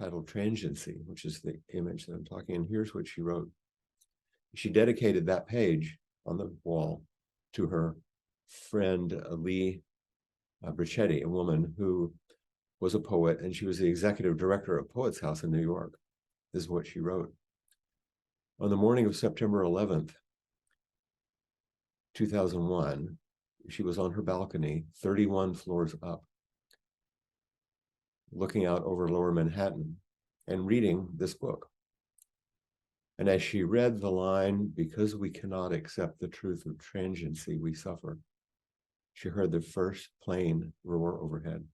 titled Transiency, which is the image that I'm talking. And here's what she wrote. She dedicated that page on the wall to her friend Lee Brichetti, a woman who was a poet, and she was the executive director of Poets House in New York. This is what she wrote. On the morning of September 11th, 2001, she was on her balcony, 31 floors up, looking out over Lower Manhattan and reading this book. And as she read the line, "Because we cannot accept the truth of transiency, we suffer," she heard the first plane roar overhead.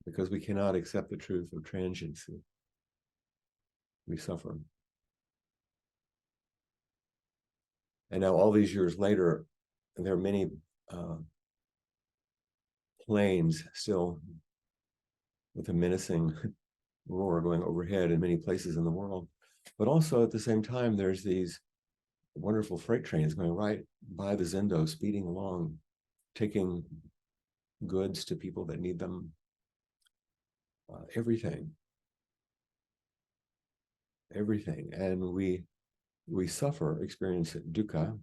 Because we cannot accept the truth of transiency, we suffer. And now all these years later, there are many planes still with a menacing roar going overhead in many places in the world. But also at the same time, there's these wonderful freight trains going right by the Zendo, speeding along, taking goods to people that need them. Everything. And we suffer, experience dukkha,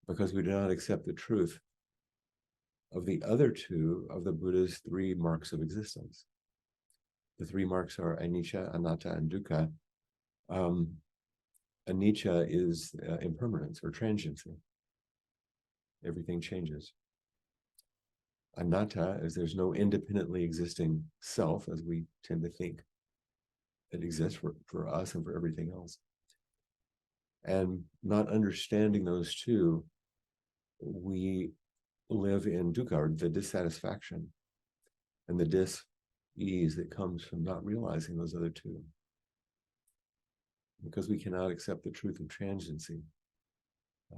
because we do not accept the truth of the other two of the Buddha's three marks of existence. The three marks are anicca, anatta, and dukkha. Anicca is impermanence or transiency. Everything changes. Anatta is there's no independently existing self, as we tend to think it exists for us and for everything else. And not understanding those two, we live in dukkha, or the dissatisfaction, and the dis-ease that comes from not realizing those other two. Because we cannot accept the truth of transiency,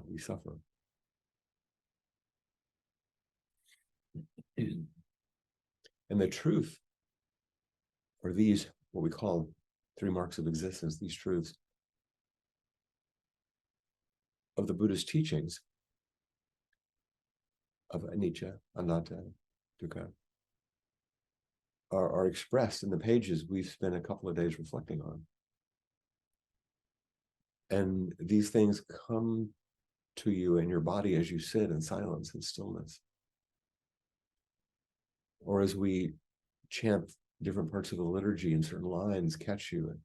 we suffer. And the truth, or these, what we call three marks of existence, these truths of the Buddha's teachings of anicca, anatta, dukkha, are expressed in the pages we've spent a couple of days reflecting on. And these things come to you in your body as you sit in silence and stillness. Or as we chant different parts of the liturgy and certain lines catch you and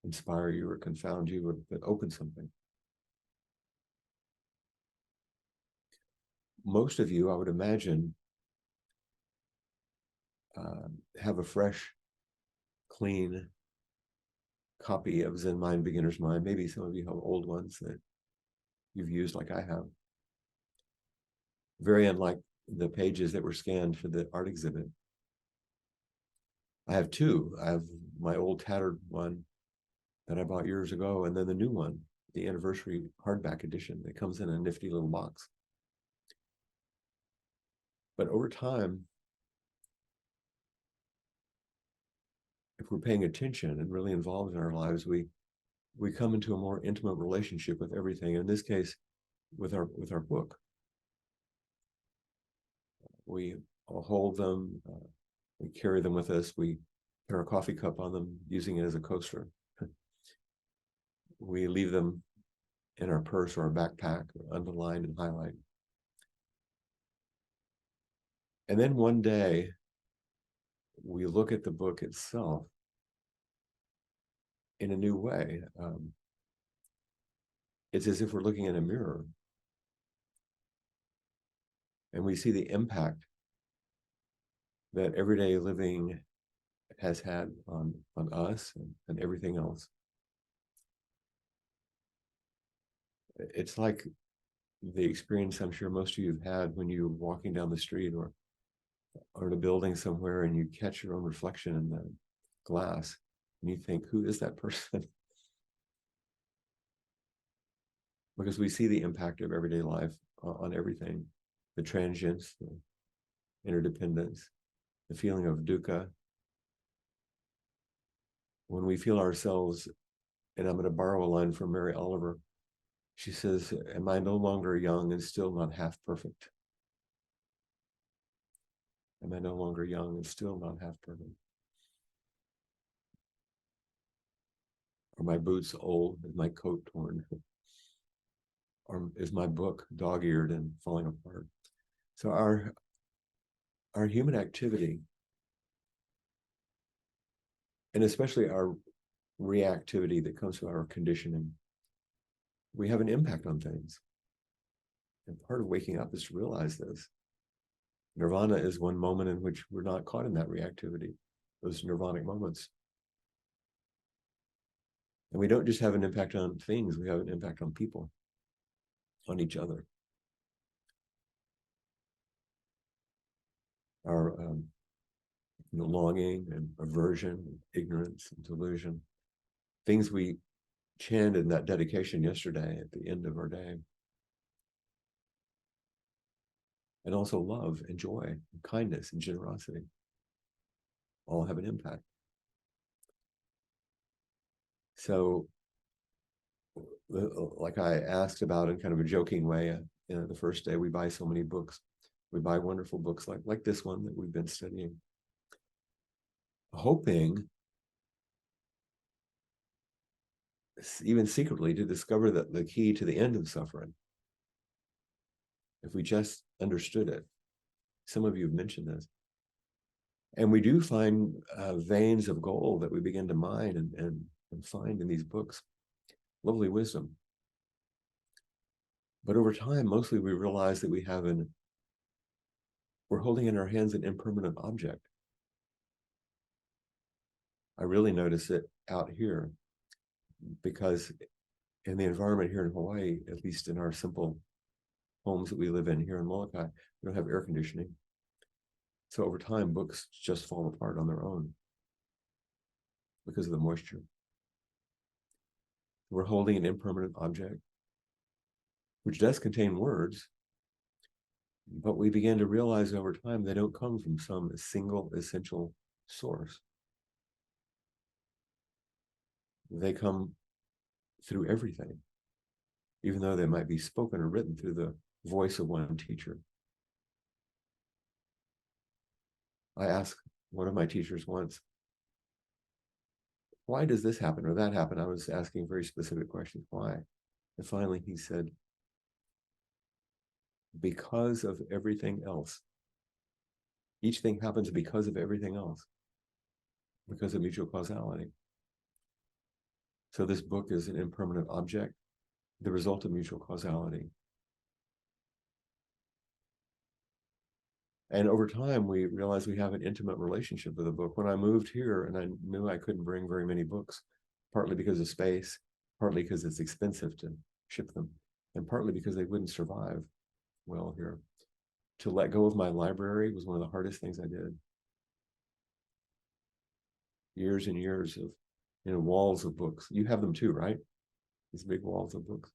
inspire you or confound you or that open something. Most of you, I would imagine, have a fresh, clean copy of Zen Mind, Beginner's Mind. Maybe some of you have old ones that you've used like I have. Very unlike the pages that were scanned for the art exhibit. I have two. I have my old tattered one that I bought years ago, and then the new one, the anniversary hardback edition that comes in a nifty little box. But over time, if we're paying attention and really involved in our lives, we come into a more intimate relationship with everything. In this case, with our book. We hold them, we carry them with us, we pair a coffee cup on them, using it as a coaster. We leave them in our purse or our backpack, underlined and highlighted. And then one day, we look at the book itself in a new way. It's as if we're looking in a mirror. And we see the impact that everyday living has had on us and everything else. It's like the experience I'm sure most of you have had when you're walking down the street or in a building somewhere and you catch your own reflection in the glass and you think, who is that person? Because we see the impact of everyday life on everything. The transience, the interdependence, the feeling of dukkha. When we feel ourselves, and I'm going to borrow a line from Mary Oliver, She says, am I no longer young and still not half perfect? Am I no longer young and still not half perfect? Are my boots old? Is my coat torn? Or is my book dog-eared and falling apart? So our human activity, and especially our reactivity that comes from our conditioning, we have an impact on things. And part of waking up is to realize this. Nirvana is one moment in which we're not caught in that reactivity, those nirvanic moments. And we don't just have an impact on things, we have an impact on people, on each other. Our longing and aversion, and ignorance and delusion, things we chanted in that dedication yesterday at the end of our day. And also love and joy and kindness and generosity all have an impact. So, like I asked about in kind of a joking way, the first day we buy so many books. We buy wonderful books like this one that we've been studying, hoping, even secretly, to discover that the key to the end of suffering, if we just understood it. Some of you have mentioned this. And we do find veins of gold that we begin to mine and find in these books. Lovely wisdom. But over time, mostly we realize that we're holding in our hands an impermanent object. I really notice it out here because in the environment here in Hawaii, at least in our simple homes that we live in here in Molokai, we don't have air conditioning. So over time, books just fall apart on their own because of the moisture. We're holding an impermanent object, which does contain words, but we begin to realize over time they don't come from some single essential source. They come through everything, even though they might be spoken or written through the voice of one teacher. I asked one of my teachers once, why does this happen or that happen? I was asking very specific questions, why? And finally he said, because of everything else. Each thing happens because of everything else, because of mutual causality. So this book is an impermanent object, the result of mutual causality. And over time, we realized we have an intimate relationship with the book. When I moved here and I knew I couldn't bring very many books, partly because of space, partly because it's expensive to ship them, and partly because they wouldn't survive well here. To let go of my library was one of the hardest things I did. Years and years of walls of books. You have them too, right? These big walls of books.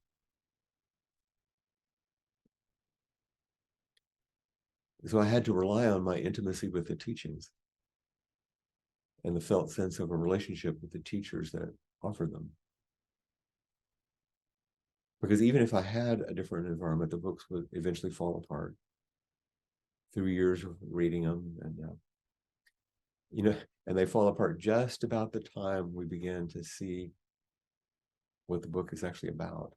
So I had to rely on my intimacy with the teachings and the felt sense of a relationship with the teachers that offered them. Because even if I had a different environment, the books would eventually fall apart through years of reading them. And, and they fall apart just about the time we begin to see what the book is actually about.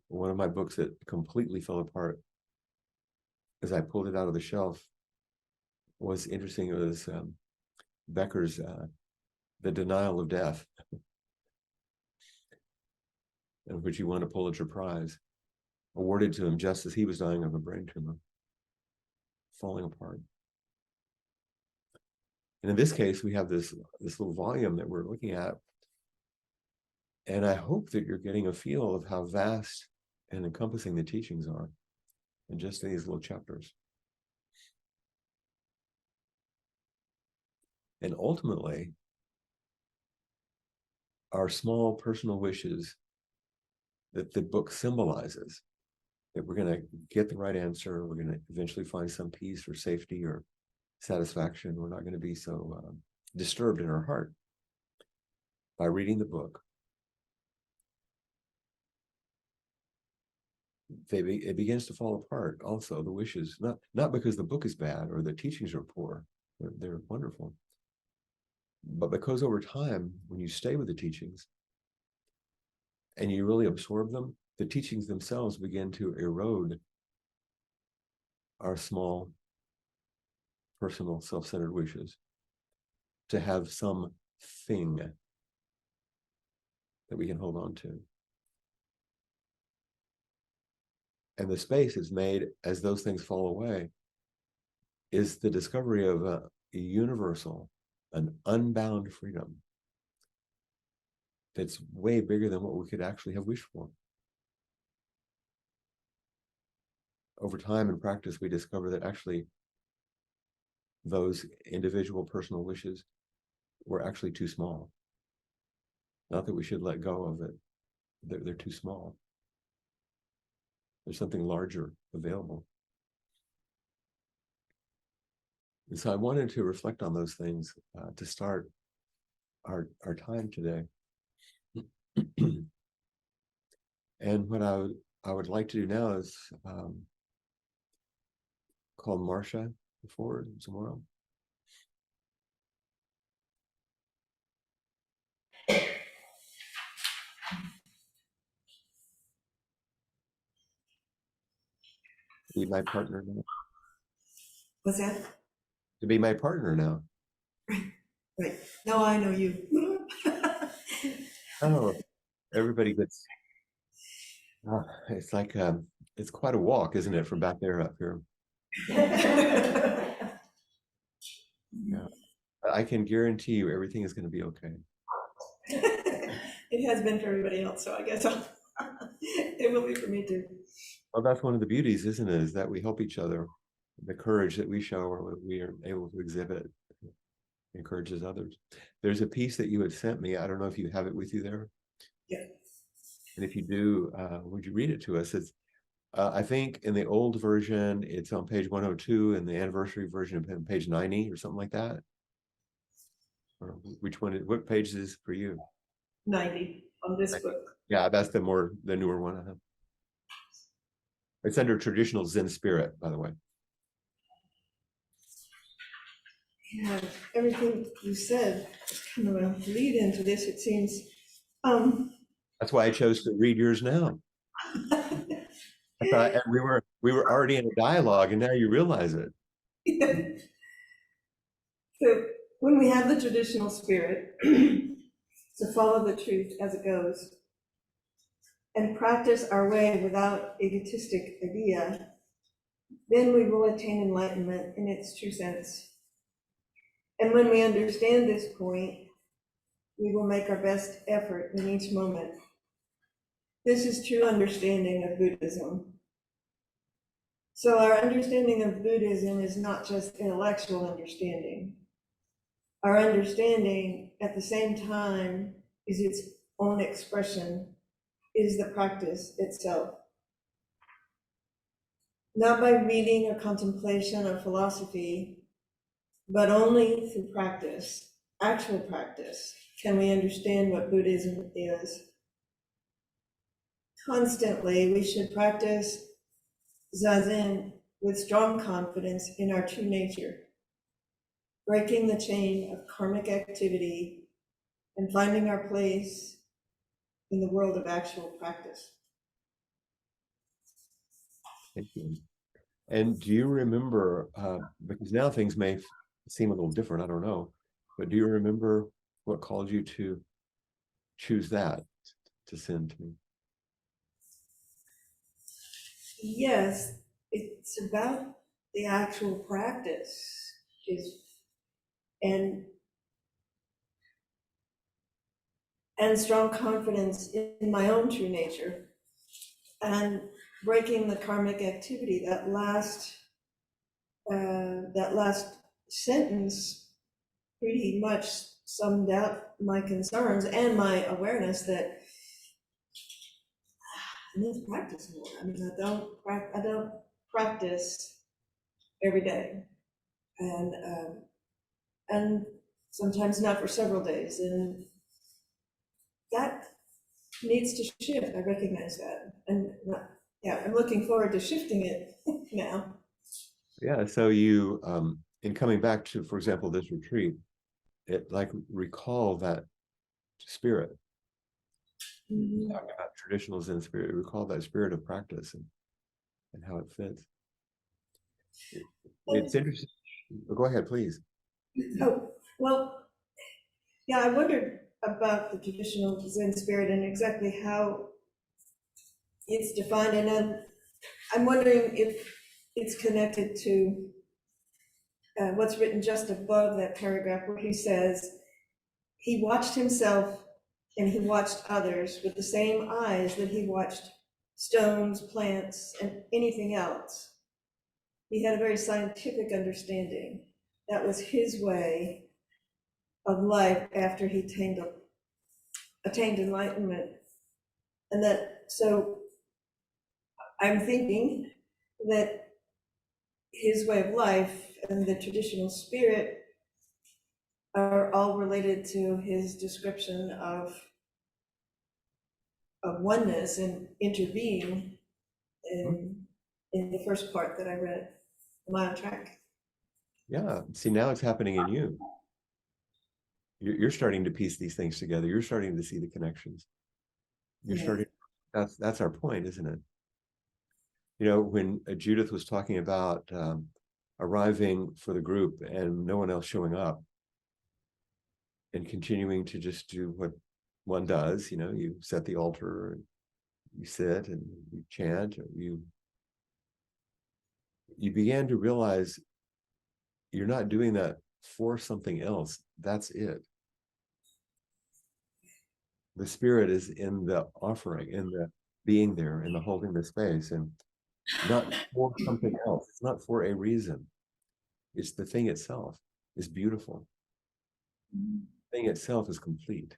One of my books that completely fell apart as I pulled it out of the shelf was interesting. It was Becker's The Denial of Death, in which he won a Pulitzer Prize, awarded to him just as he was dying of a brain tumor, falling apart. And in this case, we have this little volume that we're looking at. And I hope that you're getting a feel of how vast and encompassing the teachings are in just these little chapters. And ultimately, our small personal wishes that the book symbolizes, that we're going to get the right answer, we're going to eventually find some peace or safety or satisfaction, we're not going to be so disturbed in our heart. by reading the book, it begins to fall apart. Also, the wishes, not because the book is bad or the teachings are poor, they're wonderful, but because over time, when you stay with the teachings and you really absorb them, the teachings themselves begin to erode our small, personal, self-centered wishes to have some thing that we can hold on to. And the space is made as those things fall away, is the discovery of a universal, an unbound freedom that's way bigger than what we could actually have wished for. Over time and practice, we discover that actually those individual personal wishes were actually too small. Not that we should let go of it. They're too small. There's something larger available. And so I wanted to reflect on those things to start our time today. And what I would like to do now is call Marcia forward tomorrow. Be my partner now. What's that? To be my partner now. Right. No, I know you. Oh, everybody gets. It's like it's quite a walk, isn't it, from back there up here? Yeah. I can guarantee you everything is going to be okay. It has been for everybody else, so I guess it will be for me too. Well, that's one of the beauties, isn't it? Is that we help each other. The courage that we show or what we are able to exhibit encourages others. There's a piece that you had sent me. I don't know if you have it with you there. Yeah. And if you do, would you read it to us? It's, I think in the old version, it's on page 102, and the anniversary version on page 90 or something like that. Or which one? What page is this for you? 90 on this book. Yeah, that's the newer one. It's under traditional Zen spirit, by the way. Yeah, everything you said is kind of a lead into this, it seems. That's why I chose to read yours now. I thought, and we were already in a dialogue, and now you realize it. So when we have the traditional spirit to follow the truth as it goes and practice our way without egotistic idea, then we will attain enlightenment in its true sense. And when we understand this point, we will make our best effort in each moment. This is true understanding of Buddhism. So our understanding of Buddhism is not just intellectual understanding. Our understanding at the same time is its own expression, is the practice itself. Not by reading or contemplation or philosophy, but only through practice, actual practice, can we understand what Buddhism is. Constantly, we should practice Zazen with strong confidence in our true nature, breaking the chain of karmic activity and finding our place in the world of actual practice. Thank you. And do you remember, because now things may seem a little different, I don't know, but do you remember what caused you to choose that to send to me? Yes, it's about the actual practice and strong confidence in my own true nature and breaking the karmic activity. That last sentence pretty much summed up my concerns and my awareness that I need to practice more. I mean, I don't practice every day, and sometimes not for several days. And that needs to shift. I recognize that. And yeah, I'm looking forward to shifting it now. Yeah, so you, in coming back to, for example, this retreat, it like recall that spirit. Mhm. Talking about traditional Zen spirit, recall that spirit of practice and how it fits. It's interesting. Go ahead, please. Oh, well, yeah, I wondered about the traditional Zen spirit and exactly how it's defined. And I'm wondering if it's connected to what's written just above that paragraph where he says, he watched himself and he watched others with the same eyes that he watched stones, plants, and anything else. He had a very scientific understanding. That was his way of life after he attained enlightenment. And that, so I'm thinking that his way of life and the traditional spirit are all related to his description of oneness and interbeing in the first part that I read. Am I on track? Yeah, see, now it's happening in you. You're starting to piece these things together. You're starting to see the connections. You're Yeah. starting, that's our point, isn't it? You know, when Judith was talking about arriving for the group and no one else showing up and continuing to just do what one does, you know, you set the altar and you sit and you chant, or you began to realize you're not doing that for something else. That's it. The spirit is in the offering, in the being there, in the holding the space, and not for something else. It's not for a reason. It's the thing itself is beautiful. The thing itself is complete.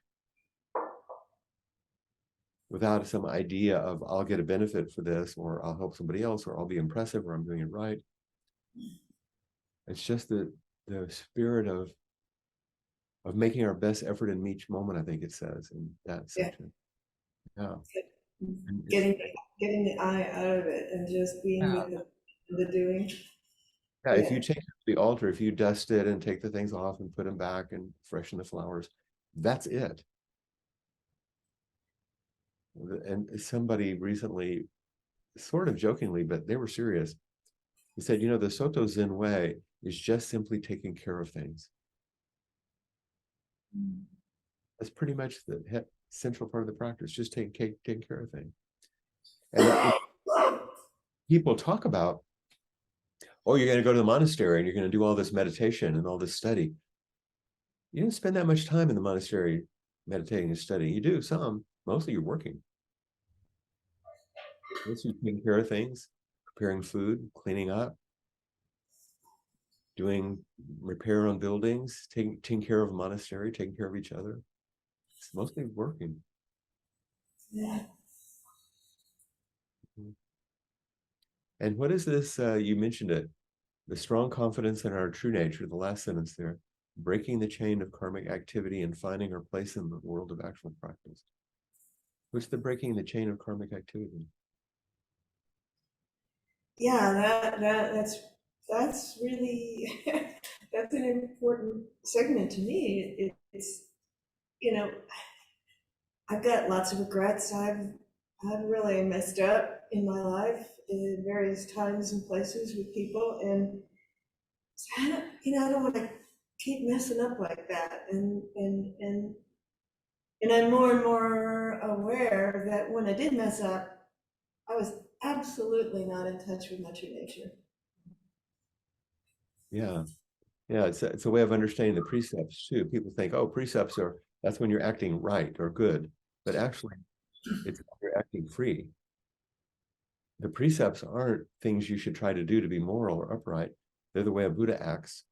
Without some idea of I'll get a benefit for this, or I'll help somebody else, or I'll be impressive, or I'm doing it right. It's just the spirit of making our best effort in each moment, I think it says in that section. Yeah. Getting the I out of it and just being Yeah. with the doing. Yeah, if you take the altar, if you dust it and take the things off and put them back and freshen the flowers, that's it. And somebody recently, sort of jokingly, but they were serious, he said, you know, the Soto Zen way is just simply taking care of things. That's pretty much the central part of the practice, just taking care of things. And people talk about, oh, you're going to go to the monastery and you're going to do all this meditation and all this study. You don't spend that much time in the monastery meditating and studying. You do some, mostly you're working. Once you're taking care of things, preparing food, cleaning up, doing repair on buildings, taking care of a monastery, taking care of each other. It's mostly working. Yeah. And what is this? You mentioned it, the strong confidence in our true nature, the last sentence there, breaking the chain of karmic activity and finding our place in the world of actual practice. What's the breaking the chain of karmic activity? Yeah, that's really that's an important segment to me. It's, you know, I've got lots of regrets. I've really messed up in my life in various times and places with people, and so I don't want to keep messing up like that. And I'm more and more aware that when I did mess up, I was absolutely not in touch with my true nature. Yeah. Yeah, it's a way of understanding the precepts too. People think, oh, precepts that's when you're acting right or good. But actually, it's when you're acting free. The precepts aren't things you should try to do to be moral or upright. They're the way a Buddha acts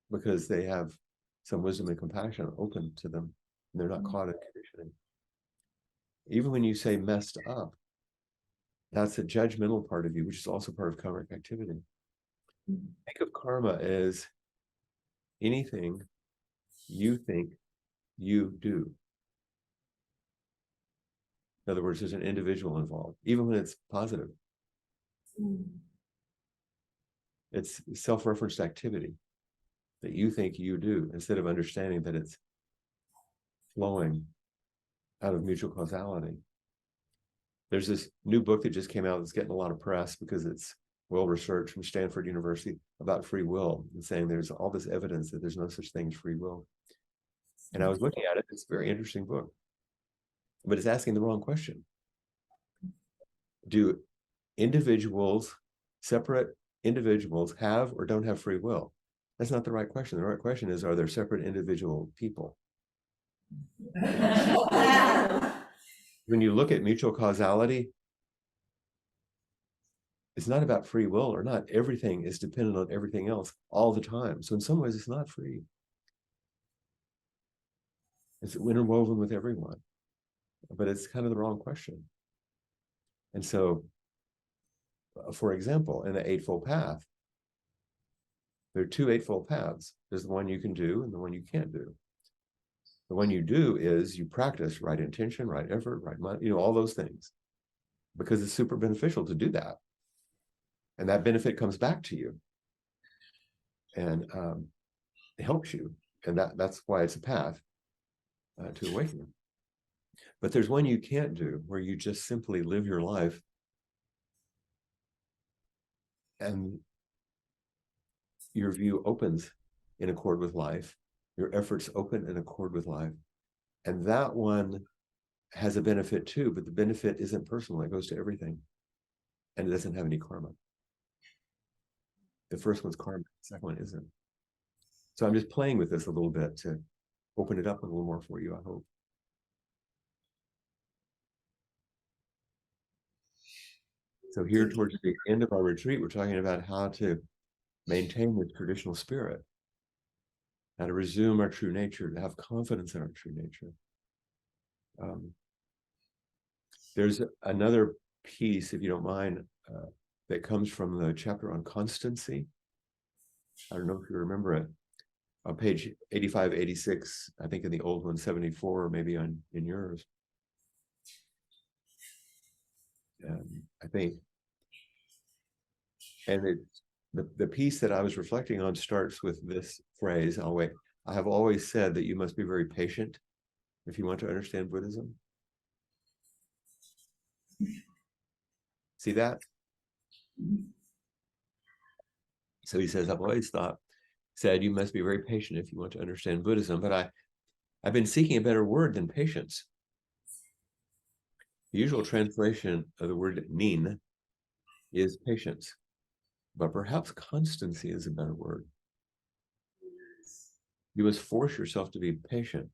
because they have some wisdom and compassion open to them, and they're not caught in conditioning. Even when you say messed up, that's a judgmental part of you, which is also part of karmic activity. Think of karma as anything you think you do. In other words, there's an individual involved, even when it's positive. It's self-referenced activity that you think you do, instead of understanding that it's flowing out of mutual causality. There's this new book that just came out that's getting a lot of press because it's well researched from Stanford University about free will, and saying there's all this evidence that there's no such thing as free will. And I was looking at it, it's a very interesting book, but it's asking the wrong question. Do individuals, separate individuals, have or don't have free will? That's not the right question. The right question is, are there separate individual people? When you look at mutual causality, it's not about free will or not. Everything is dependent on everything else all the time. So in some ways, it's not free. It's interwoven with everyone, but it's kind of the wrong question. And so, for example, in the Eightfold Path, there are two Eightfold Paths. There's the one you can do and the one you can't do. The one you do is you practice right intention, right effort, right mind, all those things, because it's super beneficial to do that. And that benefit comes back to you and it helps you. And that's why it's a path to awakening. But there's one you can't do, where you just simply live your life and your view opens in accord with life, your efforts open in accord with life. And that one has a benefit too, but the benefit isn't personal, it goes to everything. And it doesn't have any karma. The first one's karma, the second one isn't. So I'm just playing with this a little bit to open it up a little more for you, I hope. So here towards the end of our retreat, we're talking about how to maintain the traditional spirit, how to resume our true nature, to have confidence in our true nature. There's another piece, if you don't mind, that comes from the chapter on constancy. I don't know if you remember it. On page 85, 86, I think in the old one, 74, or maybe in yours. I think. And the piece that I was reflecting on starts with this phrase, I have always said that you must be very patient if you want to understand Buddhism. See that? So he says, I've always said you must be very patient if you want to understand Buddhism, but I've been seeking a better word than patience. The usual translation of the word nin is patience, but perhaps constancy is a better word. You must force yourself to be patient.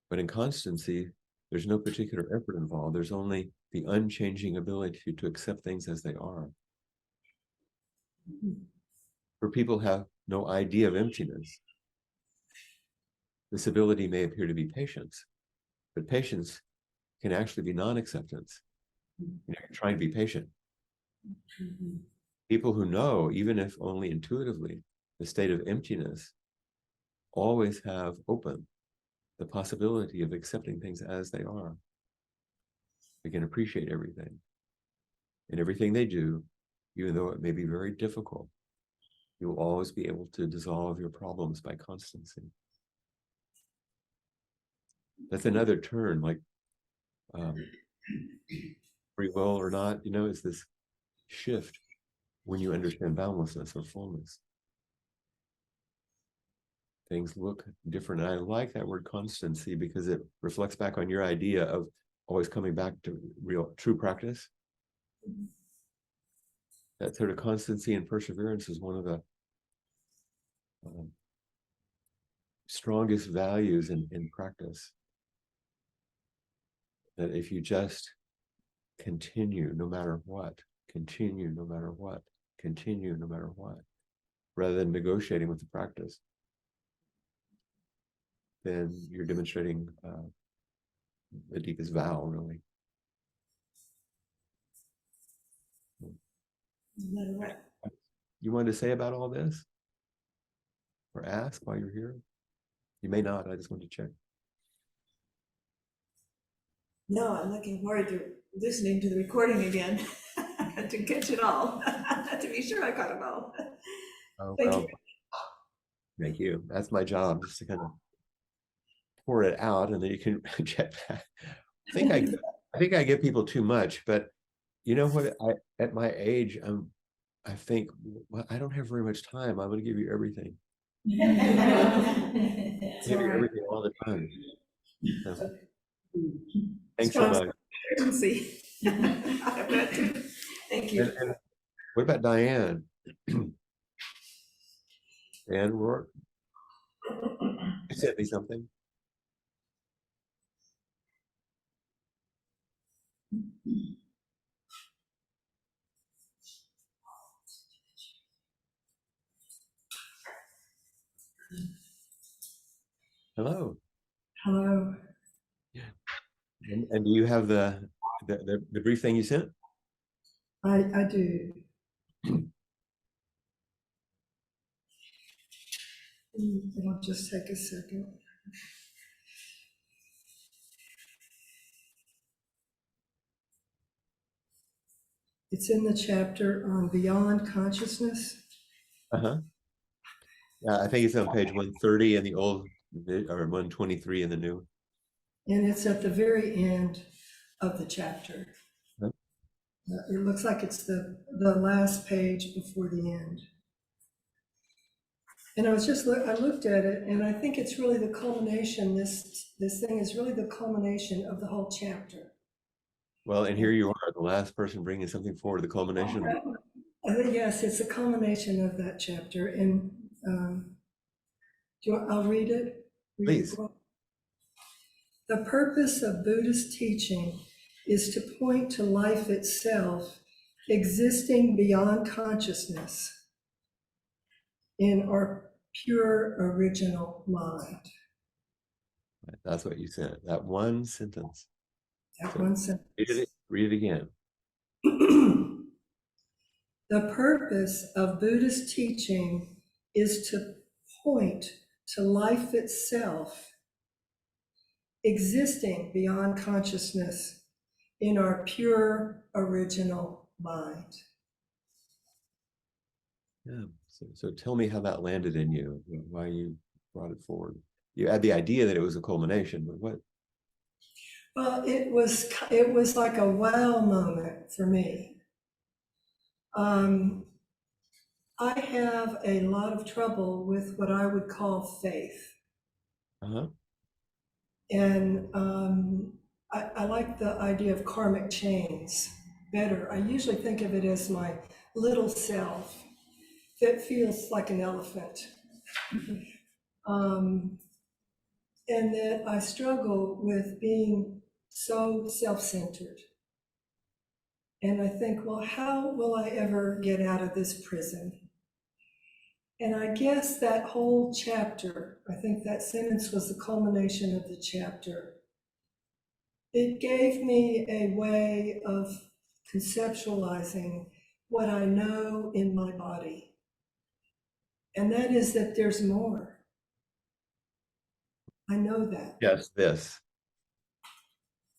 But in constancy, there's no particular effort involved. There's only the unchanging ability to accept things as they are. For people who have no idea of emptiness, this ability may appear to be patience, but patience can actually be non-acceptance. You're trying to be patient. People who know, even if only intuitively, the state of emptiness, always have open the possibility of accepting things as they are. They can appreciate everything. And everything they do, even though it may be very difficult, you will always be able to dissolve your problems by constancy. That's another turn, like free will or not, it's this shift when you understand boundlessness or fullness. Things look different. And I like that word constancy because it reflects back on your idea of always coming back to true practice. That sort of constancy and perseverance is one of the strongest values in practice. That if you just continue no matter what, continue no matter what, continue no matter what, rather than negotiating with the practice, then you're demonstrating the deepest vow, really. No matter what. You wanted to say about all this? Or ask while you're here? You may not. I just wanted to check. No, I'm looking forward to listening to the recording again to catch it all, to be sure I caught it all. Oh, Thank well, you. thank you. That's my job, just to kind of pour it out, and then you can check back. I think I give people too much, but you know what? At my age, I think, well, I don't have very much time. I'm going to give you everything. Give you everything all the time. So, thanks so much. Urgency. I bet too. Thank you. And what about Diane? Diane Rourke? You sent me something. Hello. Hello. And do you have the brief thing you sent? I do. It'll just take a second. It's in the chapter on beyond consciousness. Uh-huh. Yeah, I think it's on page 130 in the old, or 123 in the new. And it's at the very end of the chapter. Huh? It looks like it's the last page before the end. And I looked at it, and I think it's really the culmination. This thing is really the culmination of the whole chapter. Well, and here you are, the last person bringing something forward, the culmination. I think, yes, it's a culmination of that chapter. And I'll read it. Please. The purpose of Buddhist teaching is to point to life itself existing beyond consciousness in our pure original mind. That's what you said. That one sentence. That one sentence. Read it again. The purpose of Buddhist teaching is to point to life itself existing beyond consciousness in our pure original mind. Yeah. So tell me how that landed in you, why you brought it forward. You had the idea that it was a culmination, but what? Well, it was like a wow moment for me. I have a lot of trouble with what I would call faith. Uh-huh. And I like the idea of karmic chains better. I usually think of it as my little self that feels like an elephant. And that I struggle with being so self-centered. And I think, well, how will I ever get out of this prison? And I guess that whole chapter, I think that sentence was the culmination of the chapter. It gave me a way of conceptualizing what I know in my body. And that is that there's more. I know that. Yes, this.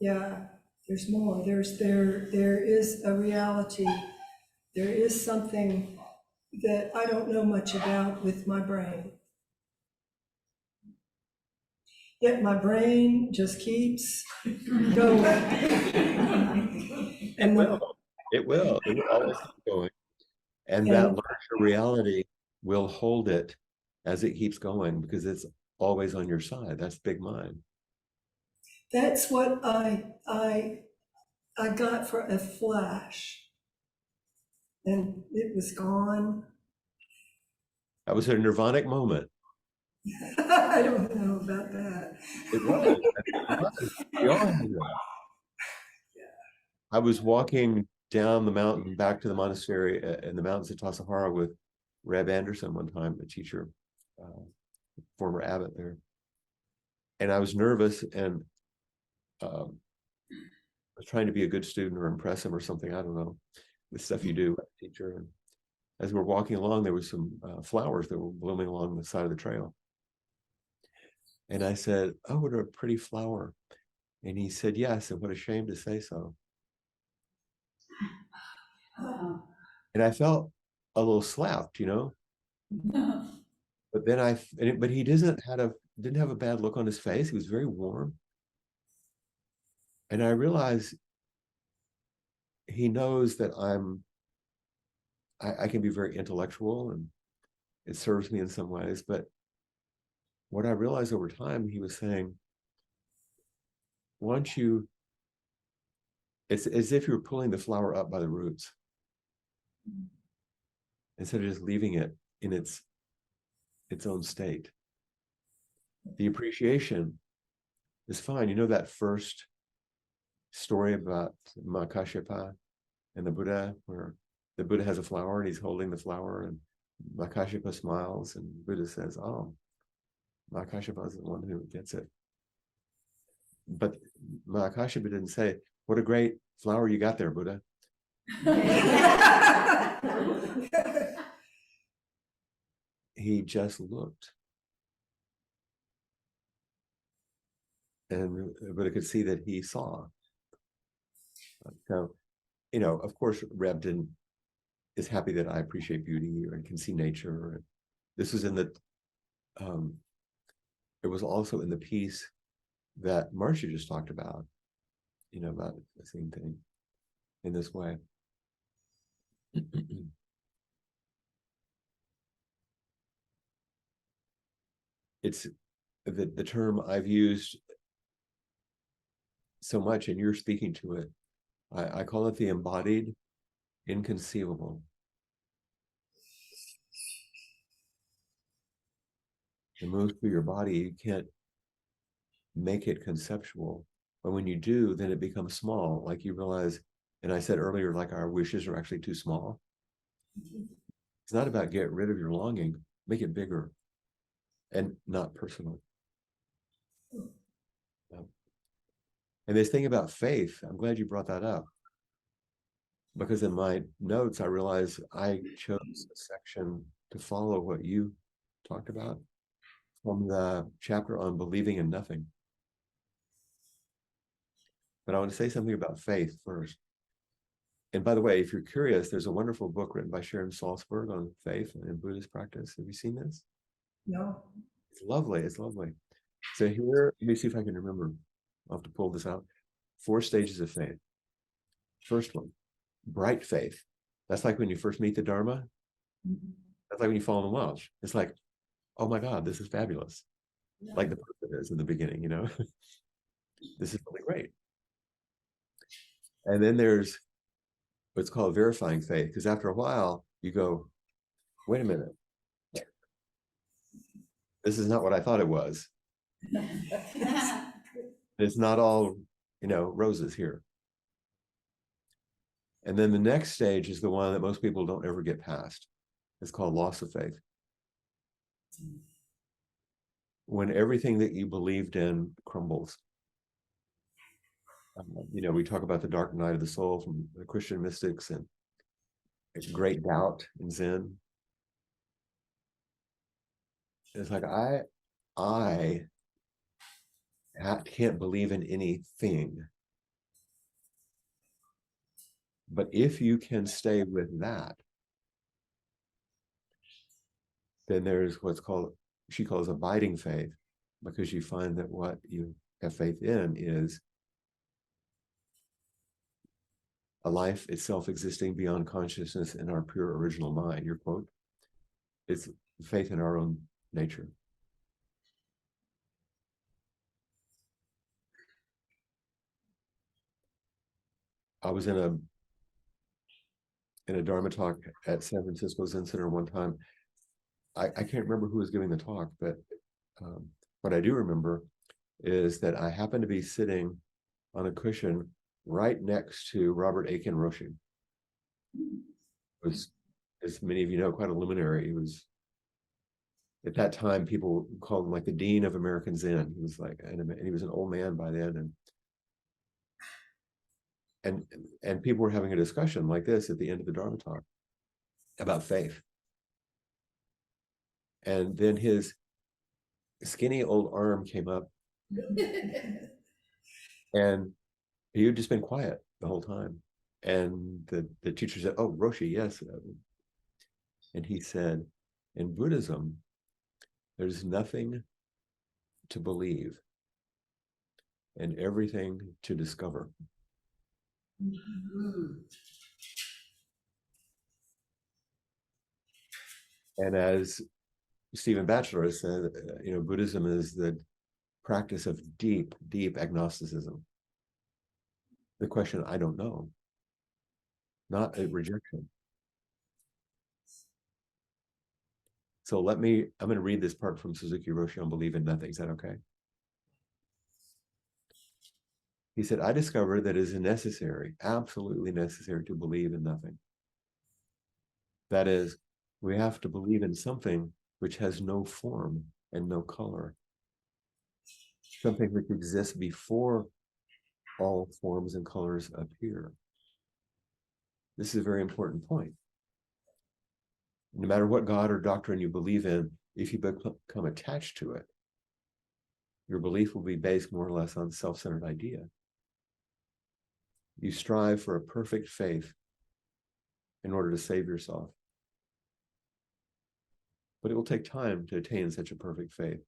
Yeah, there's more. There is a reality. There is something that I don't know much about with my brain. Yet my brain just keeps going. And it will always keep going. And that larger reality will hold it as it keeps going because it's always on your side. That's big mind. That's what I got for a flash. And it was gone. That was a nirvanic moment. I don't know about that. It was. We all had that. I was walking down the mountain back to the monastery in the mountains of Tassajara with Reb Anderson one time, a teacher, former abbot there. And I was nervous and I was trying to be a good student or impress him or something. I don't know, the stuff you do as a teacher. And as we're walking along, there was some flowers that were blooming along the side of the trail. And I said, oh, what a pretty flower. And he said, yes, and what a shame to say so. And I felt a little slapped, But then but he didn't have a bad look on his face. He was very warm. And I realized he knows that I can be very intellectual, and it serves me in some ways. But what I realized over time, he was saying, once it's as if you were pulling the flower up by the roots instead of just leaving it in its own state. The appreciation is fine. You know that first story about Mahakashyapa and the Buddha, where the Buddha has a flower and he's holding the flower, and Mahakashyapa smiles, and Buddha says, oh, Mahakashyapa is the one who gets it. But Mahakashyapa didn't say, what a great flower you got there, Buddha. He just looked. And Buddha could see that he saw. So, of course, Reb is happy that I appreciate beauty and can see nature. This was it was also in the piece that Marcia just talked about, about the same thing in this way. It's the term I've used so much, and you're speaking to it. I call it the embodied inconceivable. It moves through your body. You can't make it conceptual, but when you do, then it becomes small. Like you realize, and I said earlier, like our wishes are actually too small. It's not about get rid of your longing, make it bigger and not personal. And this thing about faith, I'm glad you brought that up, because in my notes, I realized I chose a section to follow what you talked about from the chapter on believing in nothing. But I want to say something about faith first. And by the way, if you're curious, there's a wonderful book written by Sharon Salzberg on faith and Buddhist practice. Have you seen this? No. It's lovely. It's lovely. So here, let me see if I can remember. I'll have to pull this out. 4 stages of faith. First one, bright faith. That's like when you first meet the Dharma. That's like when you fall in love. It's like, oh my God, this is fabulous. Yeah. Like the person is in the beginning, This is really great. And then there's what's called verifying faith, because after a while you go, wait a minute, this is not what I thought it was. It's not all roses here. And then the next stage is the one that most people don't ever get past. It's called loss of faith. When everything that you believed in crumbles. We talk about the dark night of the soul from the Christian mystics, and great doubt in Zen. It's like I can't believe in anything. But if you can stay with that, then there's she calls abiding faith, because you find that what you have faith in is a life itself existing beyond consciousness in our pure original mind. Your quote, it's faith in our own nature. I was in a Dharma talk at San Francisco Zen Center one time. I can't remember who was giving the talk, but what I do remember is that I happened to be sitting on a cushion right next to Robert Aiken Roshi. Was, as many of you know, quite a luminary. He was, at that time, people called him like the Dean of American Zen. He was and he was an old man by then, and people were having a discussion like this at the end of the Dharma talk about faith. And then his skinny old arm came up, and he had just been quiet the whole time. And the teacher said, "Oh, Roshi, yes." And he said, "In Buddhism, there's nothing to believe and everything to discover." And as Stephen Batchelor has said, Buddhism is the practice of deep, deep agnosticism. The question, I don't know, not a rejection. So I'm going to read this part from Suzuki Roshi on Believe in Nothing. Is that okay? He said, "I discovered that it is necessary, absolutely necessary, to believe in nothing. That is, we have to believe in something which has no form and no color, something which exists before all forms and colors appear." This is a very important point. No matter what God or doctrine you believe in, if you become attached to it, your belief will be based more or less on self-centered idea. You strive for a perfect faith in order to save yourself. But it will take time to attain such a perfect faith.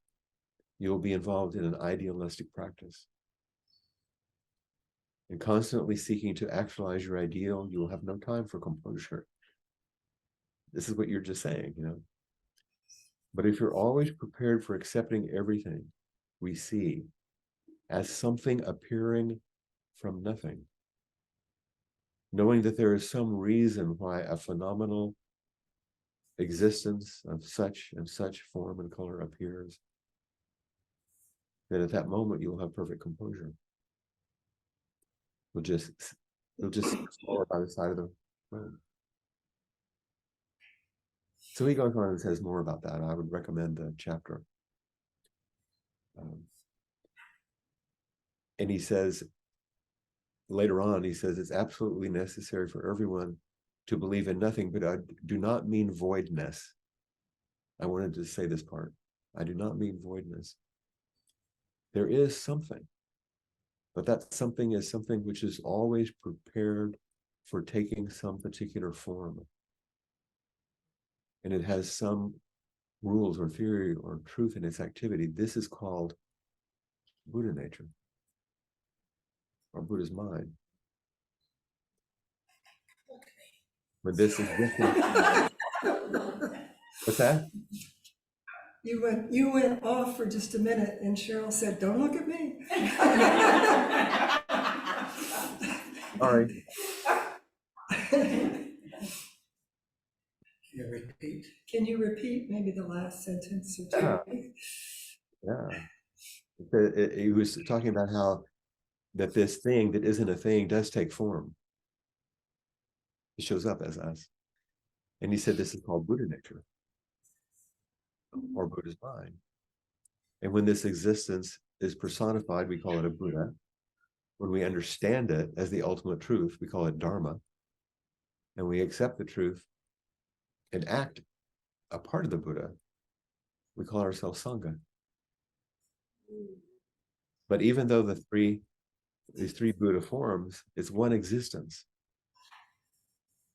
You will be involved in an idealistic practice. And constantly seeking to actualize your ideal, you will have no time for composure. This is what you're just saying, But if you're always prepared for accepting everything we see as something appearing from nothing, knowing that there is some reason why a phenomenal existence of such and such form and color appears, then at that moment you'll have perfect composure. You'll just fall by the side of the road. So he goes on and says more about that. I would recommend the chapter. And he says, later on, he says, it's absolutely necessary for everyone to believe in nothing, but I do not mean voidness. I wanted to say this part. I do not mean voidness. There is something, but that something is something which is always prepared for taking some particular form. And it has some rules or theory or truth in its activity. This is called Buddha nature, or Buddha's mind. But this is different. What's that? You went off for just a minute, and Cheryl said, "Don't look at me." Sorry. Can you repeat maybe the last sentence or two? Yeah. He was talking about how that this thing that isn't a thing does take form. It shows up as us. And he said this is called Buddha nature, or Buddha's mind. And when this existence is personified, we call it a Buddha. When we understand it as the ultimate truth, we call it Dharma. And we accept the truth and act a part of the Buddha, we call ourselves Sangha. But even though these three Buddha forms, it's one existence,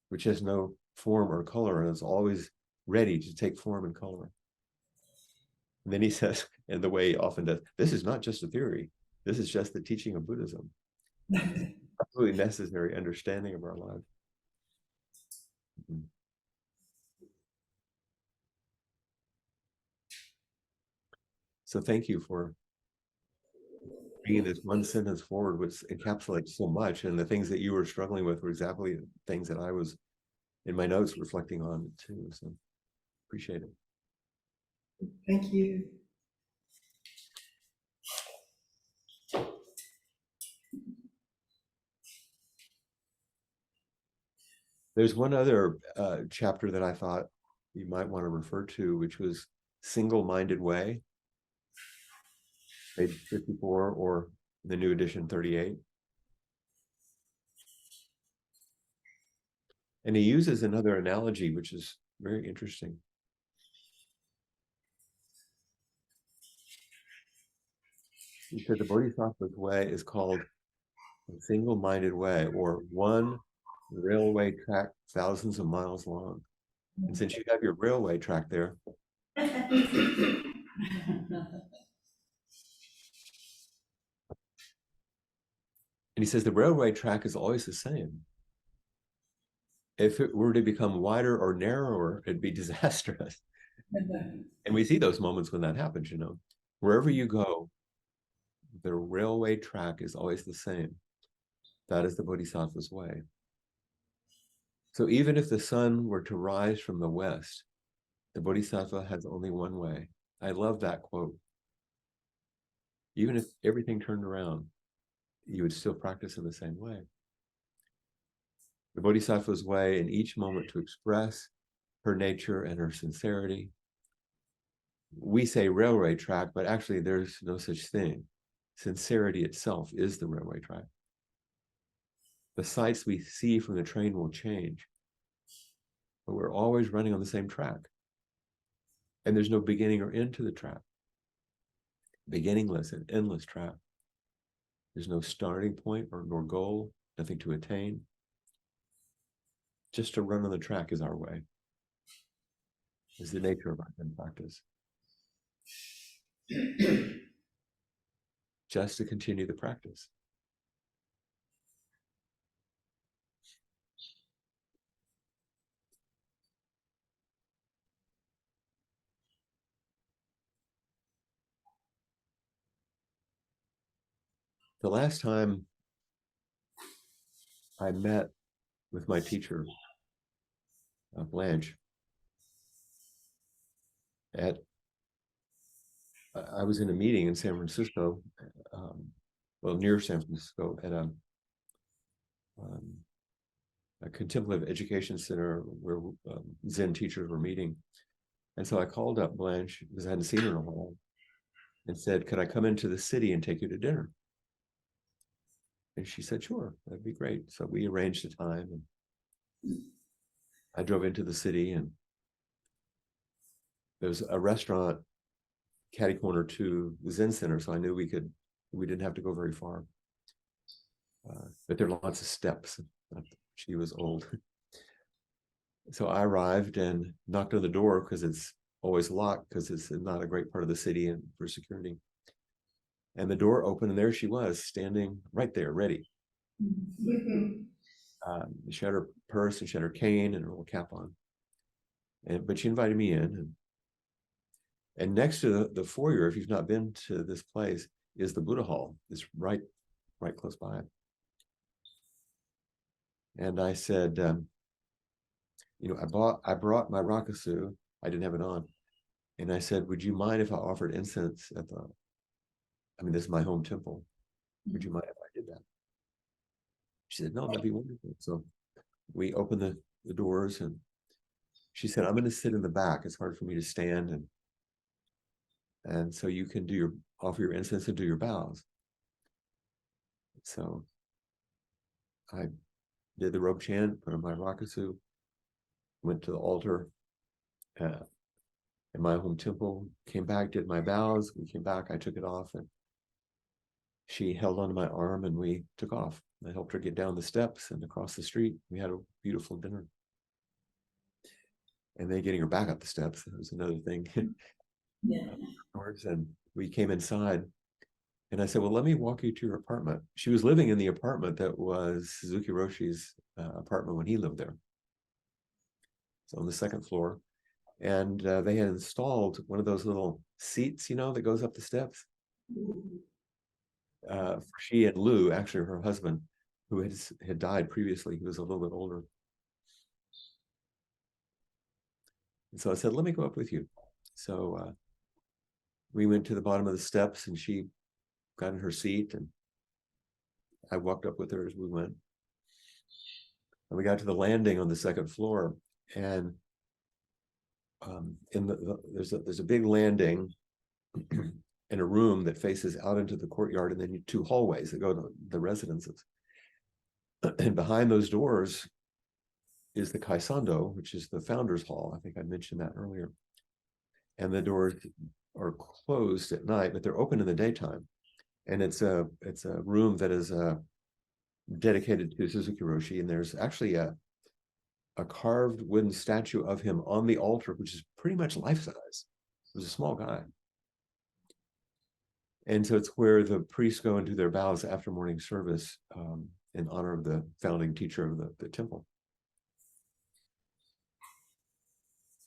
which has no form or color and is always ready to take form and color. And then he says, and the way he often does, this is not just a theory. This is just the teaching of Buddhism. Absolutely necessary understanding of our life. So thank you for bringing this one sentence forward, which encapsulates so much. And the things that you were struggling with were exactly the things that I was in my notes reflecting on too. So appreciate it. Thank you. There's one other chapter that I thought you might want to refer to, which was Single-Minded Way, page 54, or the new edition 38. And he uses another analogy, which is very interesting. He said the Bodhisattva's way is called a single-minded way, or one railway track thousands of miles long. And since you have your railway track there, and he says the railway track is always the same. If it were to become wider or narrower, it'd be disastrous. And we see those moments when that happens, you know. Wherever you go, the railway track is always the same. That is the Bodhisattva's way. So even if the sun were to rise from the west, the Bodhisattva has only one way. I love that quote. Even if everything turned around, you would still practice in the same way. The Bodhisattva's way in each moment to express her nature and her sincerity. We say railway track, but actually there's no such thing. Sincerity itself is the railway track. The sights we see from the train will change, but we're always running on the same track. And there's no beginning or end to the track. Beginningless and endless track. There's no starting point or nor goal, nothing to attain. Just to run on the track is our way. Is the nature of our Zen practice. Just to continue the practice. The last time I met with my teacher, Blanche, I was in a meeting in San Francisco, well, near San Francisco, at a contemplative education center where Zen teachers were meeting. And so I called up Blanche, because I hadn't seen her in a while, and said, could I come into the city and take you to dinner? And she said, sure, that'd be great. So we arranged a time, and I drove into the city, and there was a restaurant catty corner to the Zen Center, so I knew we didn't have to go very far. But there are lots of steps. She was old. So I arrived and knocked on the door, because it's always locked, because it's not a great part of the city and for security. And the door opened, and there she was, standing right there, ready. She had her purse, and she had her cane and her little cap on. But she invited me in. And next to the foyer, if you've not been to this place, is the Buddha Hall. It's right close by. And I said, you know, I brought my rakusu. I didn't have it on. And I said, would you mind if I offered incense at this is my home temple. Would you mind if I did that? She said, no, that'd be wonderful. So we opened the doors, and she said, I'm going to sit in the back. It's hard for me to stand. And so you can offer your incense and do your bows. So I did the robe chant, put on my rakusu, went to the altar in my home temple, came back, did my bows. We came back, I took it off, and she held onto my arm, and we took off. I helped her get down the steps and across the street. We had a beautiful dinner. And then getting her back up the steps, that was another thing. Yeah. And we came inside, and I said, well, let me walk you to your apartment. She was living in the apartment that was Suzuki Roshi's apartment when he lived there. So on the second floor. And they had installed one of those little seats, you know, that goes up the steps. For she and Lou, actually her husband, who had died previously. He was a little bit older. And so I said, let me go up with you. So we went to the bottom of the steps, and she got in her seat, and I walked up with her as we went. And we got to the landing on the second floor, and there's a big landing in a room that faces out into the courtyard, and then two hallways that go to the residences. And behind those doors is the Kaisando, which is the founder's hall. I think I mentioned that earlier. And the doors are closed at night, but they're open in the daytime. And it's a room that is dedicated to Suzuki Roshi, and there's actually a carved wooden statue of him on the altar, which is pretty much life-size. He was a small guy. And so it's where the priests go and do their vows after morning service in honor of the founding teacher of the temple.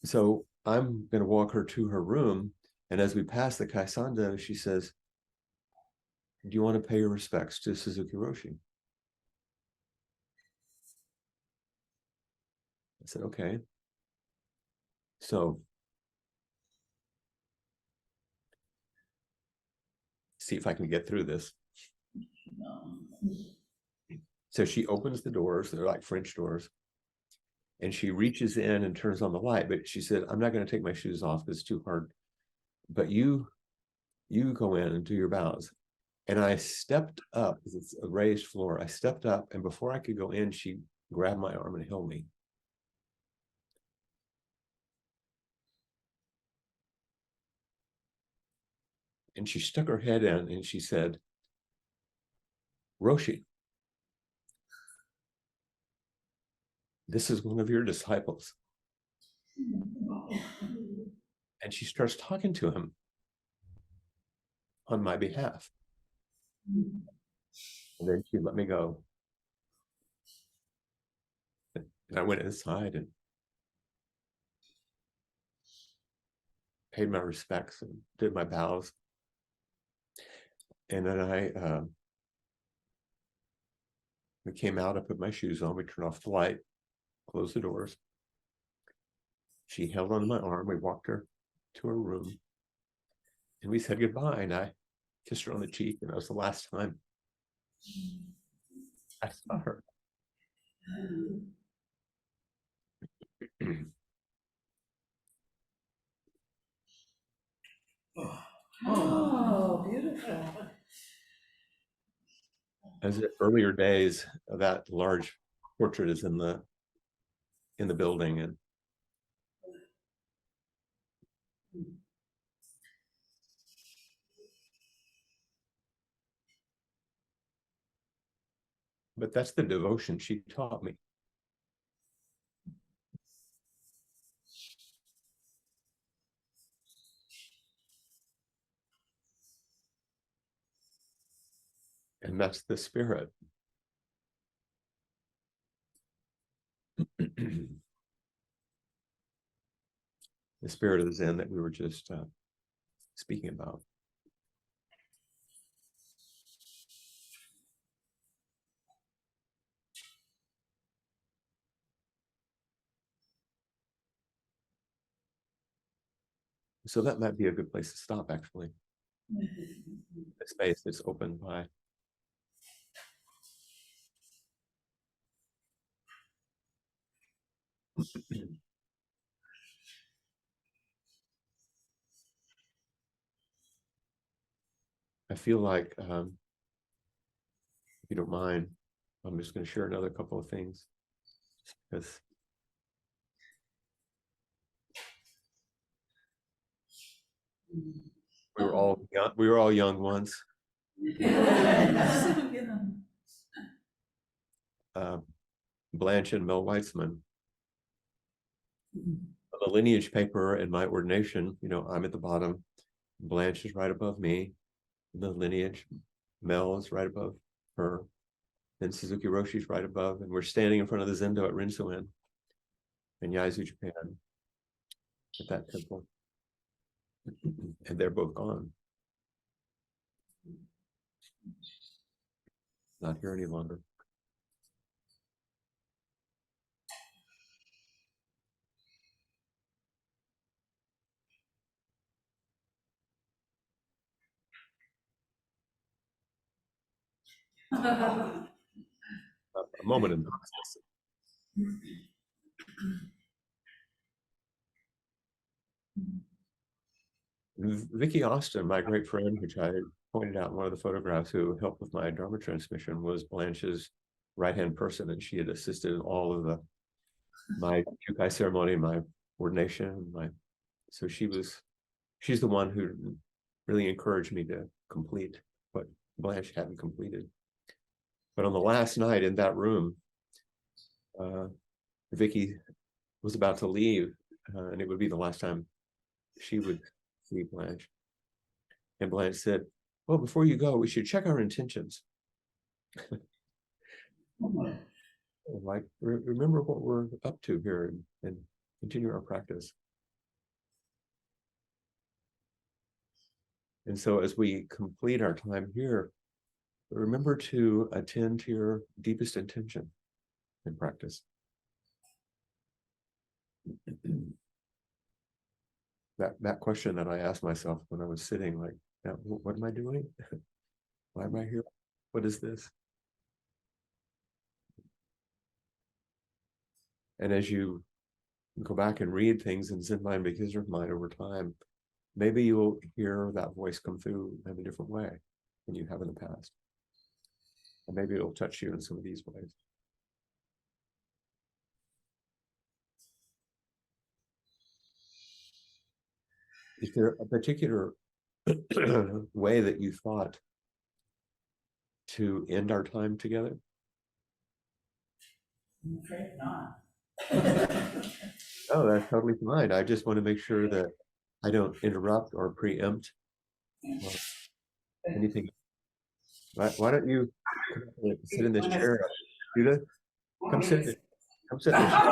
So I'm going to walk her to her room, and as we pass the Kaisanda, she says, "Do you want to pay your respects to Suzuki Roshi?" I said, "Okay." So see if I can get through this. So she opens the doors, they're like French doors, and she reaches in and turns on the light, but she said, "I'm not going to take my shoes off, it's too hard. But you go in and do your vows." And I stepped up, because it's a raised floor. I stepped up, and before I could go in, she grabbed my arm and held me. And she stuck her head in and she said, "Roshi, this is one of your disciples." And she starts talking to him on my behalf. And then she let me go. And I went inside and paid my respects and did my vows. And then we came out, I put my shoes on, we turned off the light, closed the doors. She held onto my arm, we walked her to her room, and we said goodbye, and I kissed her on the cheek, and that was the last time I saw her. Oh, beautiful. As in earlier days, that large portrait is in the building, and but that's the devotion she taught me. And that's the spirit. The spirit of the Zen that we were just speaking about. So that might be a good place to stop, actually. A space that's opened by I feel like, if you don't mind, I'm just going to share another couple of things, because we were all young, once. Blanche and Mel Weitzman. The lineage paper in my ordination, I'm at the bottom. Blanche is right above me. The lineage, Mel is right above her. Then Suzuki Roshi's right above, and we're standing in front of the Zendo at Rinsoen in Yaizu, Japan, at that temple. And they're both gone. Not here any longer. A moment in process. Vicky Austin, my great friend, which I pointed out in one of the photographs, who helped with my Dharma transmission, was Blanche's right-hand person, and she had assisted in all of my Jukai ceremony, my ordination, she's the one who really encouraged me to complete what Blanche hadn't completed. But on the last night in that room, Vicky was about to leave, and it would be the last time she would see Blanche. And Blanche said, well, before you go, we should check our intentions. Like, remember what we're up to here and continue our practice. And so as we complete our time here, remember to attend to your deepest intention in practice. That question that I asked myself when I was sitting, like, what am I doing? Why am I here? What is this? And as you go back and read things in Zen Mind, because of mind over time, maybe you'll hear that voice come through in a different way than you have in the past. And maybe it'll touch you in some of these ways. Is there a particular way that you thought to end our time together? I'm afraid not. Oh, that's totally fine. I just want to make sure that I don't interrupt or preempt anything. Why don't you sit in this chair, Judith? Come sit. Come sit in this chair.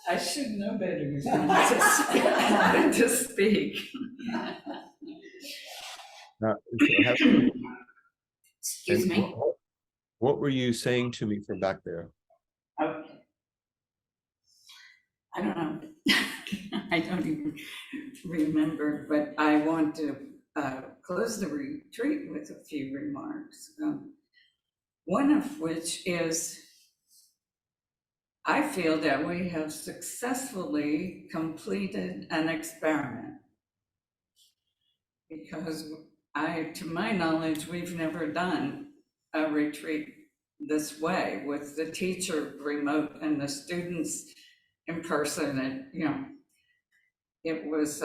I should know better than to speak. So Excuse me. What were you saying to me from back there? Okay. I don't know. I don't even remember, but I want to close the retreat with a few remarks. One of which is, I feel that we have successfully completed an experiment, because to my knowledge, we've never done a retreat this way with the teacher remote and the students in person. And it was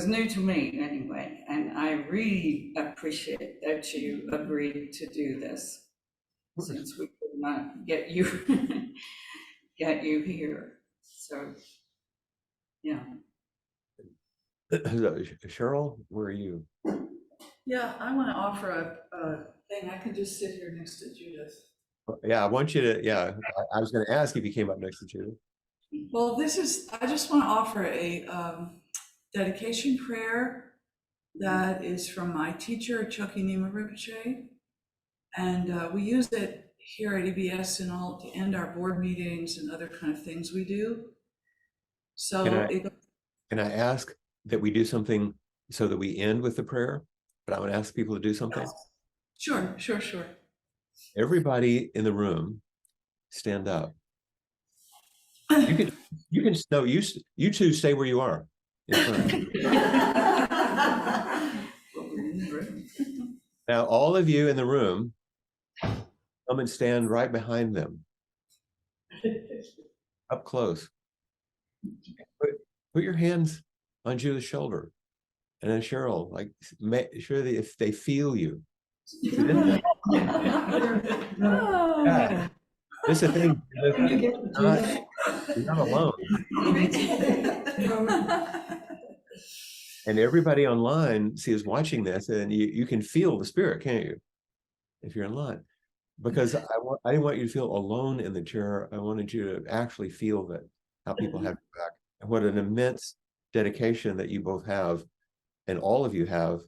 new to me anyway, and I really appreciate that you agreed to do this, since we could not get you here. So yeah. Cheryl, where are you? Yeah, I want to offer a thing. I can just sit here next to Judith. Yeah, I want you to, yeah, I was going to ask if you came up next to Judith. Well, I just want to offer a dedication prayer that is from my teacher, Choki Nima Rinpoche. And we use it here at EBS and all to end our board meetings and other kind of things we do. So can I ask that we do something so that we end with the prayer? But I would ask people to do something. Sure. Everybody in the room, stand up. You two stay where you are. Now, all of you in the room, come and stand right behind them, up close. Put your hands on Judith's shoulder, and then Cheryl, like, make sure that if they feel you. Yeah. This is the thing. You're not alone. And everybody online is watching this, and you can feel the spirit, can't you? If you're online. Because I didn't want you to feel alone in the chair. I wanted you to actually feel that, how people have your back, and what an immense dedication that you both have, and all of you have,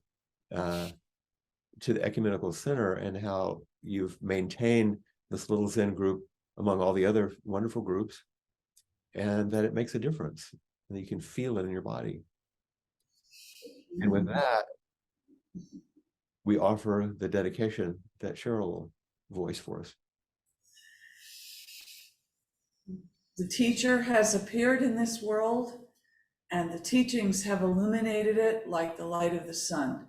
to the Ecumenical Center, and how you've maintained this little Zen group among all the other wonderful groups, and that it makes a difference, and you can feel it in your body. And with that, we offer the dedication that Cheryl will voice for us. The teacher has appeared in this world, and the teachings have illuminated it like the light of the sun.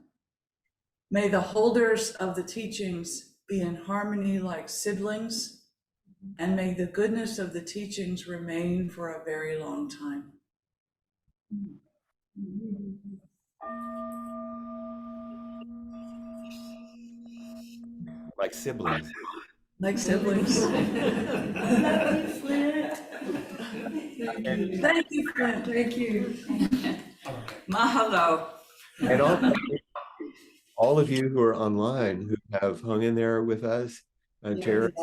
May the holders of the teachings be in harmony like siblings, and may the goodness of the teachings remain for a very long time. Like siblings. Like siblings. Love you, Flint. Thank you, Flint. Thank you. Mahalo. And all of you who are online who have hung in there with us, Jared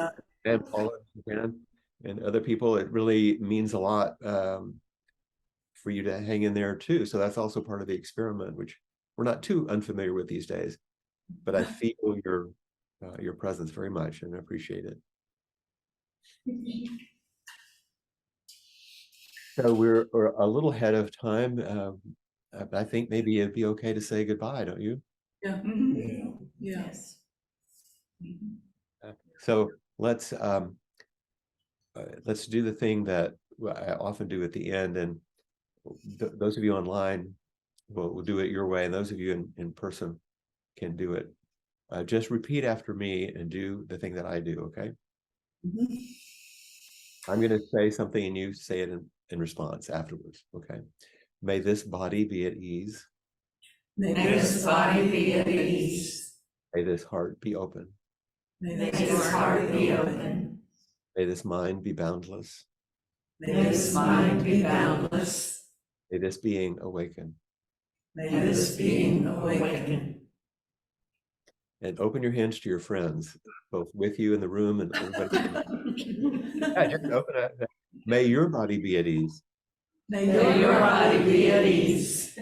and Paula and other people, it really means a lot for you to hang in there too. So that's also part of the experiment, which we're not too unfamiliar with these days. But I feel your presence very much and appreciate it. So we're a little ahead of time. I think maybe it'd be okay to say goodbye, don't you? Yeah. Yes. So let's do the thing that I often do at the end, and those of you online will do it your way, and those of you in person can do it. Just repeat after me and do the thing that I do, okay? I'm going to say something and you say it in response afterwards, okay? May this body be at ease. May this body be at ease. May this heart be open. May this heart be open. May this mind be boundless. May this mind be boundless. May this being awaken. May this being awaken. And open your hands to your friends, both with you in the room and everybody. Yeah, just open it. May your body be at ease. May your body be at ease.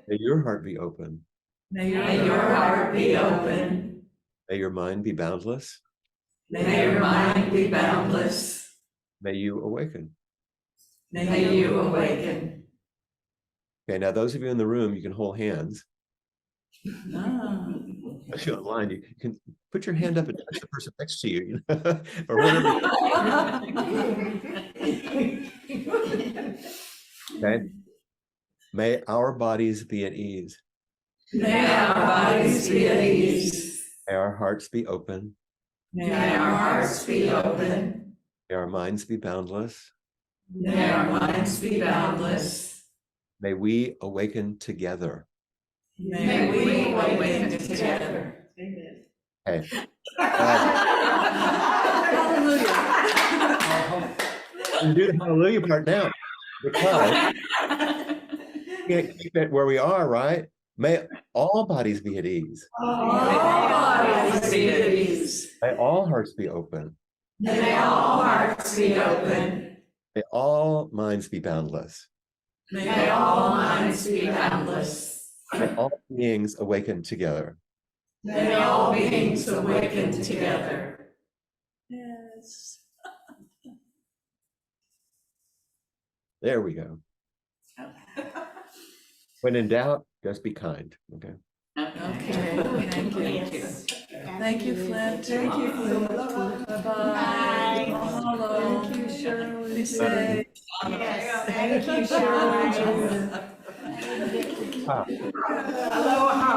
May your heart be open. May your heart be open. May your mind be boundless. May your mind be boundless. May you awaken. May you awaken. Okay, now those of you in the room, you can hold hands. If you're online, you can put your hand up and touch the person next to you, or whatever. Okay. May our bodies be at ease. May our bodies be at ease. May our hearts be open. May our hearts be open. May our minds be boundless. May our minds be boundless. May we awaken together. May we awaken together. Amen. Okay. We do the hallelujah part now, because we can't keep it where we are, right? May all bodies be at ease. All bodies be at ease. May all hearts be open. May all hearts be open. May all minds be boundless. May all minds be boundless. May all beings awaken together. May all beings awaken together. Yes. There we go. When in doubt, just be kind. Okay. Okay, thank you. Thank you, Flint. Thank you, Flint. Bye-bye. Mahalo. Thank you, Shirley. Be safe. Yes, thank you, Shirley. Ah. Aloha.